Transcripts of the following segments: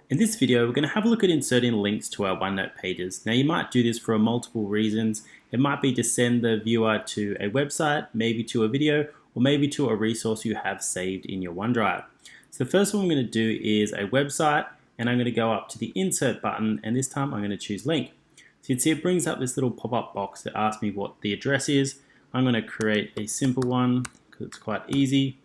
In this video, we're going to have a look at inserting links to our OneNote pages. Now, you might do this for multiple reasons. It might be to send the viewer to a website, maybe to a video, or maybe to a resource you have saved in your OneDrive. So the first one I'm going to do is a website, and I'm going to go up to the Insert button, and this time I'm going to choose Link. So you can see it brings up this little pop-up box that asks me what the address is. I'm going to create a simple one because it's quite easy.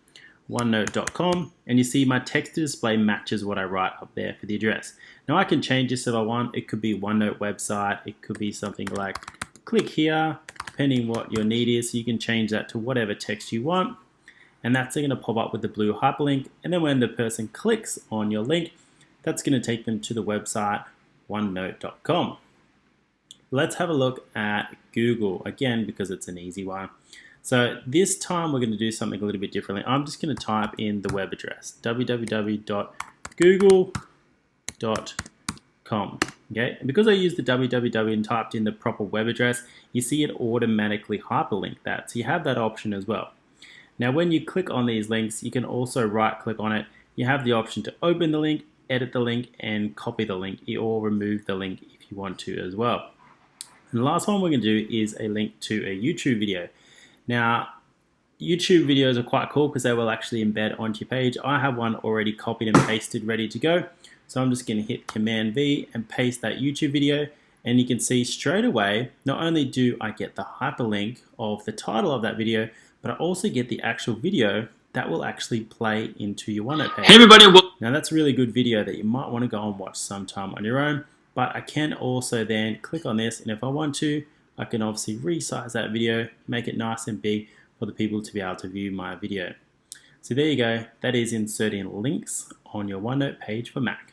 OneNote.com, and you see my text to display matches what I write up there for the address. Now I can change this if I want. It could be OneNote website, it could be something like click here, depending what your need is. So you can change that to whatever text you want, and that's going to pop up with the blue hyperlink. And then when the person clicks on your link, that's going to take them to the website OneNote.com. Let's have a look at Google again because it's an easy one. So this time we're going to do something a little bit differently. I'm just going to type in the web address, www.google.com. Okay, and because I used the www and typed in the proper web address, you see it automatically hyperlink that. So you have that option as well. Now when you click on these links, you can also right click on it. You have the option to open the link, edit the link, and copy the link, or remove the link if you want to as well. And the last one we're going to do is a link to a YouTube video. Now, YouTube videos are quite cool because they will actually embed onto your page. I have one already copied and pasted, ready to go. So I'm just going to hit Command V and paste that YouTube video. And you can see straight away, not only do I get the hyperlink of the title of that video, but I also get the actual video that will actually play into your OneNote page. Hey everybody! Now that's a really good video that you might want to go and watch sometime on your own. But I can also then click on this, and if I want to, I can obviously resize that video, make it nice and big for the people to be able to view my video. So there you go, that is inserting links on your OneNote page for Mac.